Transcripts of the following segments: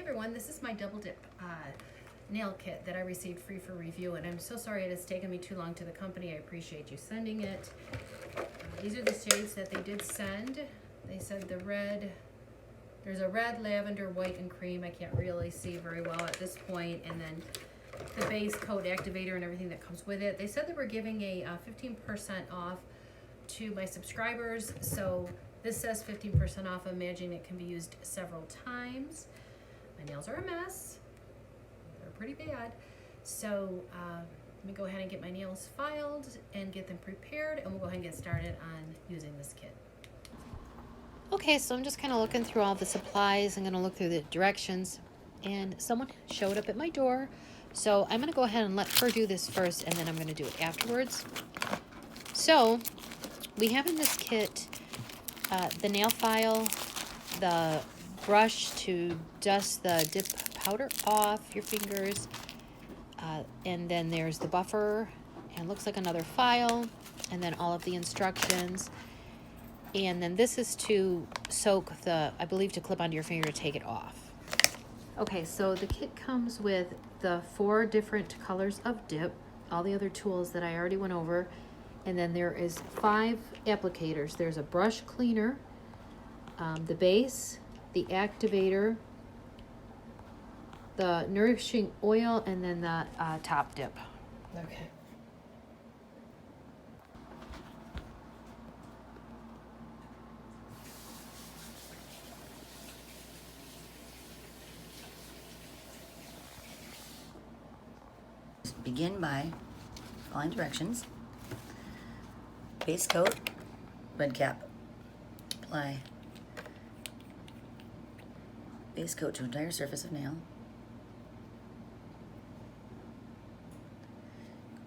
everyone, this is my double dip nail kit that I received free for review, and I'm so sorry it has taken me too long to the company. I appreciate you sending it. These are the shades that they did send. They said the red, there's a red, lavender, white, and cream. I can't really see very well at this point, and then the base coat activator and everything that comes with it. They said they were giving a 15% off to my subscribers, so this says 15% off. I'm imagining it can be used several times. My nails are a mess. They're pretty bad. So let me go ahead and get my nails filed and get them prepared, and we'll go ahead and get started on using this kit. Okay, so I'm just kind of looking through all the supplies. I'm going to look through the directions, and someone showed up at my door. So I'm going to go ahead and let her do this first, and then I'm going to do it afterwards. So we have in this kit the nail file, the brush to dust the dip powder off your fingers, and then there's the buffer, and looks like another file, and then all of the instructions. And then this is to soak I believe to clip onto your finger to take it off. Okay, so the kit comes with the 4 different colors of dip, all the other tools that I already went over, and then there is 5 applicators. There's a brush cleaner, the base, the activator, the nourishing oil, and then the top dip. Okay. Begin by following directions. Base coat, red cap. Apply base coat to entire surface of nail.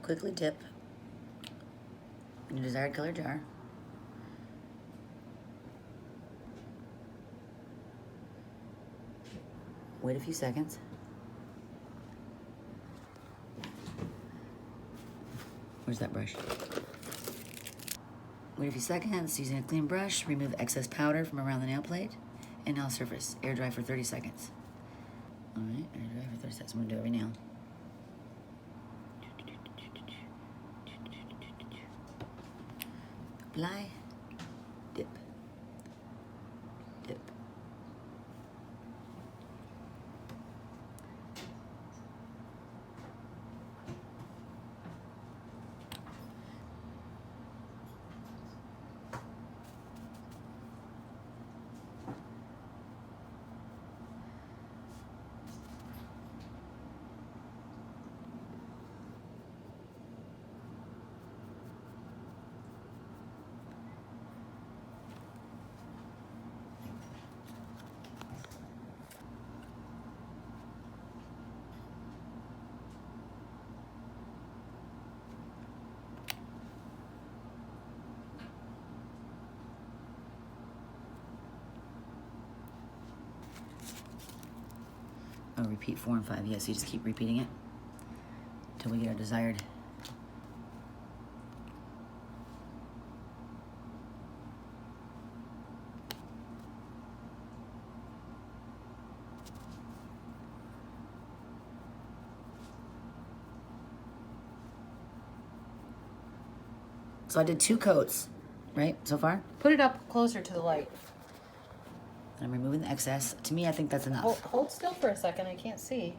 Quickly dip in your desired color jar. Wait a few seconds. Where's that brush? Wait a few seconds. Using a clean brush, remove excess powder from around the nail plate and nail surface. Air dry for 30 seconds. All right, air dry for 30 seconds. I'm gonna do every nail. Apply, dip, dip. I'll repeat 4 and 5. Yes, you just keep repeating it until we get our desired. So I did 2 coats, right, so far? Put it up closer to the light. I'm removing the excess. To me, I think that's enough. Hold still for a second. I can't see.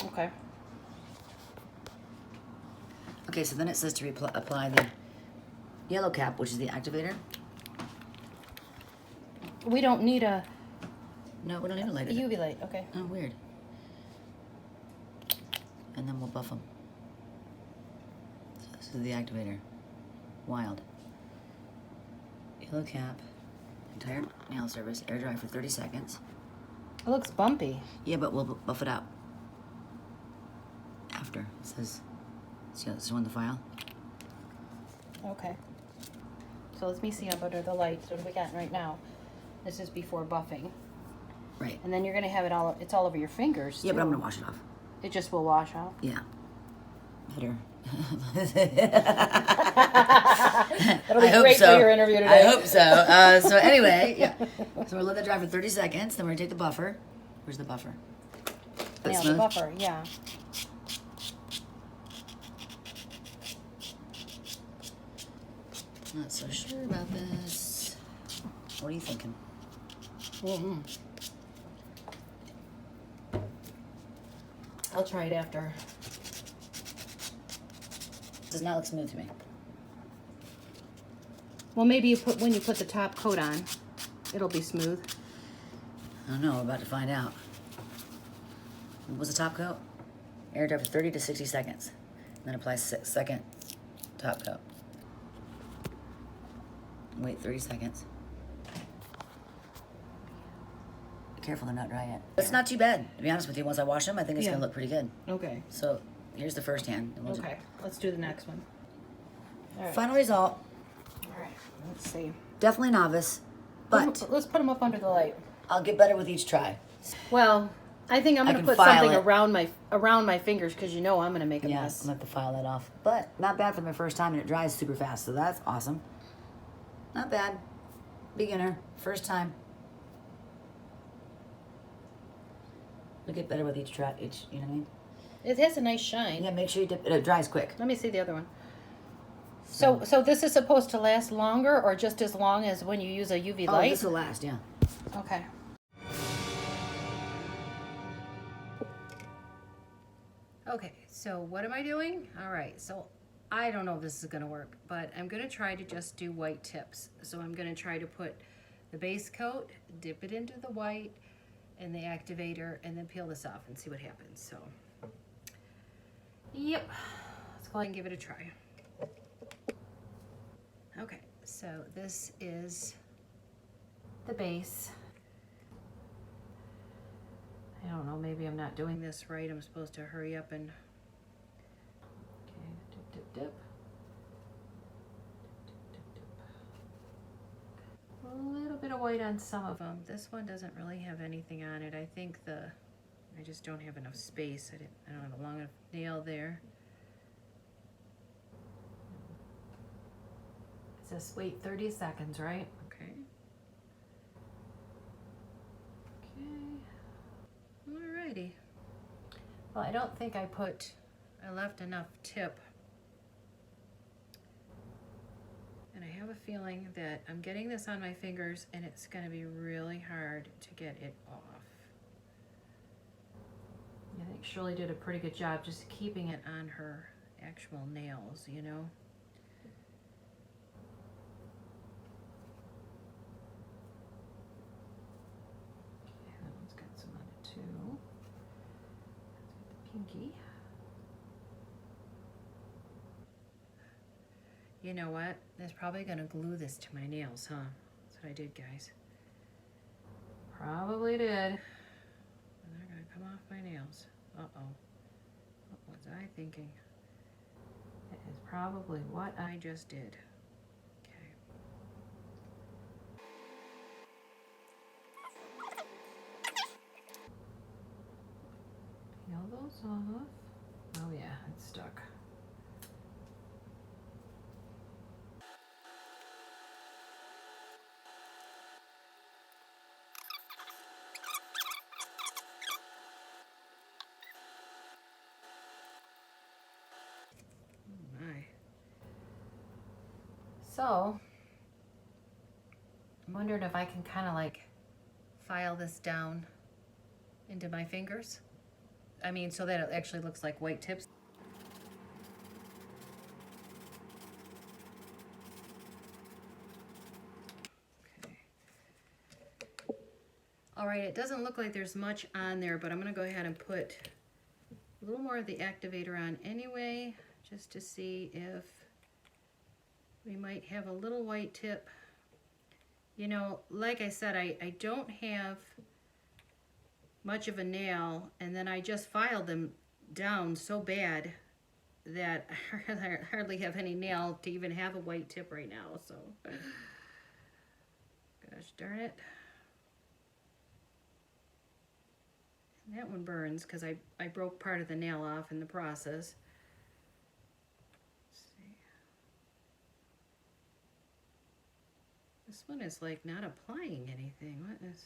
Okay. Okay, so then it says to apply the yellow cap, which is the activator. We don't need a No, we don't need a light. UV light. Okay. Oh, weird. And then we'll buff them. So this is the activator. Wild. Yellow cap. Entire nail surface. Air dry for 30 seconds. It looks bumpy. Yeah, but we'll buff it out. After. It says, see how this is on the file? Okay. So let me see under the lights. What do we got right now? This is before buffing. Right. And then you're going to have it all, it's all over your fingers. Yeah, too. but I'm going to wash it off. It just will wash off? Yeah. Better. That'll be I hope great so. for your interview today. I hope so. So anyway, yeah. So we're letting that dry for 30 seconds. Then we're gonna take the buffer. Where's the buffer? That's Nail the smooth. buffer, yeah. Not so sure about this. What are you thinking? Mm-hmm. I'll try it after. Does not look smooth to me. Well, maybe when you put the top coat on, it'll be smooth. I don't know. We're about to find out. What was the top coat? Air dry for 30 to 60 seconds. Then apply second top coat. Wait 30 seconds. Be careful they're not dry yet. It's not too bad, to be honest with you. Once I wash them, I think it's Yeah. gonna look pretty good. Okay. So here's the first hand. And we'll Okay. Let's do the next one. All right. Final result. All right. Let's see. Definitely novice, but Let's put them up under the light. I'll get better with each try. Well, I think I'm I gonna can put file something it. around my fingers because you know I'm gonna make a Yeah, mess. I'm gonna have to file that off. But not bad for my first time, and it dries super fast, so that's awesome. Not bad. Beginner, first time. We'll get better with each try. You know what I mean? It has a nice shine. Yeah, make sure you dip it. It dries quick. Let me see the other one. So this is supposed to last longer or just as long as when you use a UV Oh, light? this will last. Yeah. Okay. Okay, so what am I doing? All right, so I don't know if this is gonna work, but I'm gonna try to just do white tips. So I'm gonna try to put the base coat, dip it into the white and the activator, and then peel this off and see what happens. So, yep, let's go ahead and give it a try. Okay, so this is the base. I don't know, maybe I'm not doing this right. I'm supposed to hurry up and, okay, dip, dip, dip. Dip, dip, dip. A little bit of white on some of them. This one doesn't really have anything on it. I think I just don't have enough space. I don't have a long enough nail there. It says wait 30 seconds, right? Okay. Alrighty. Well, I don't think I left enough tip. And I have a feeling that I'm getting this on my fingers and it's gonna be really hard to get it off. I think Shirley did a pretty good job just keeping it on her actual nails, you know? That one's got some on it too. Let's get the pinky. You know what? That's probably gonna glue this to my nails, huh? That's what I did, guys. Probably did. And they're gonna come off my nails. Uh-oh. What was I thinking? It is probably what I just did. Okay. Peel those off. Oh yeah, it's stuck. Oh my. So, I'm wondering if I can kind of like file this down into my fingers. I mean, so that it actually looks like white tips. Okay. All right, it doesn't look like there's much on there, but I'm gonna go ahead and put a little more of the activator on anyway, just to see if we might have a little white tip. You know, like I said, I don't have much of a nail, and then I just filed them down so bad that I hardly have any nail to even have a white tip right now, so gosh darn it. And that one burns because I broke part of the nail off in the process. Let's see. This one is like not applying anything. What is?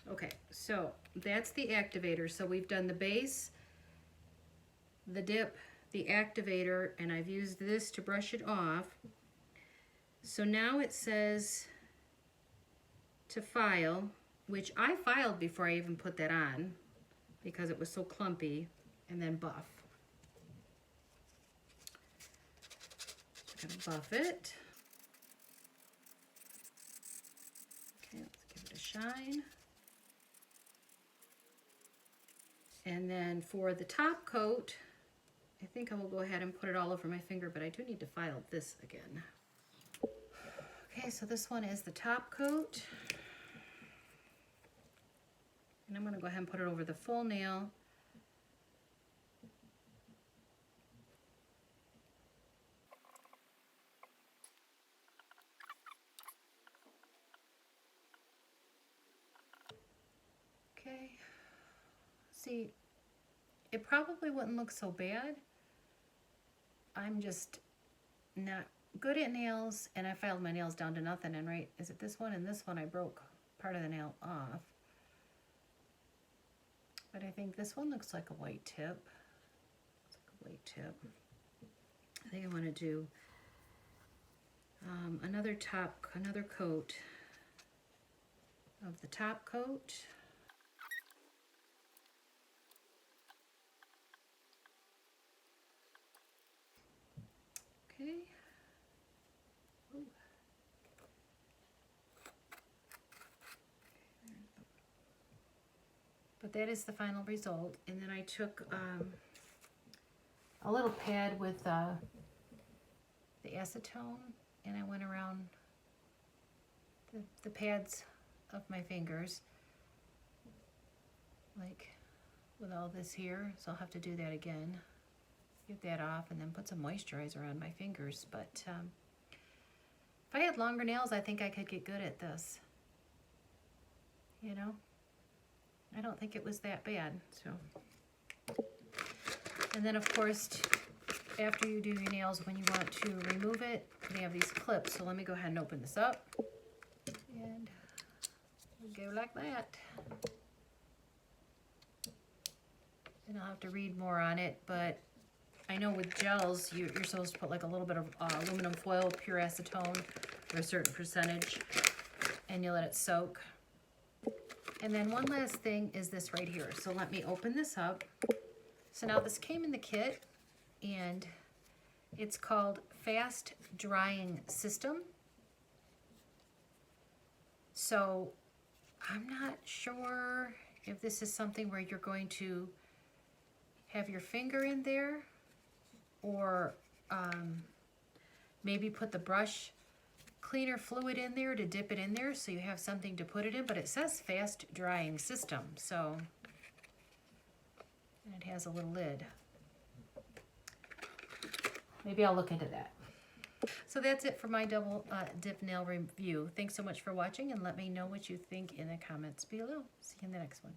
Okay, so that's the activator. So we've done the base, the dip, the activator, and I've used this to brush it off. So now it says to file, which I filed before I even put that on because it was so clumpy, and then buff. Just gonna buff it. Okay, let's give it a shine. And then for the top coat, I think I will go ahead and put it all over my finger, but I do need to file this again. Okay, so this one is the top coat. And I'm gonna go ahead and put it over the full nail. Okay, see, it probably wouldn't look so bad. I'm just not good at nails, and I filed my nails down to nothing, and right, is it this one and this one I broke part of the nail off. But I think this one looks like a white tip. It's like a white tip. I think I want to do another coat of the top coat. Okay. Ooh. But that is the final result. And then I took a little pad with the acetone, and I went around the pads of my fingers, like with all this here. So I'll have to do that again. Get that off and then put some moisturizer on my fingers. But if I had longer nails, I think I could get good at this. You know? I don't think it was that bad. So, and then of course, after you do your nails, when you want to remove it, they have these clips. So let me go ahead and open this up. And we'll go like that. And I'll have to read more on it, but I know with gels, you're supposed to put like a little bit of aluminum foil, pure acetone, or a certain percentage, and you let it soak. And then one last thing is this right here. So let me open this up. So now this came in the kit, and it's called Fast Drying System. So I'm not sure if this is something where you're going to have your finger in there, or maybe put the brush cleaner fluid in there to dip it in there so you have something to put it in. But it says fast drying system, so, and it has a little lid. Maybe I'll look into that. So that's it for my double dip nail review. Thanks so much for watching, and let me know what you think in the comments below. See you in the next one.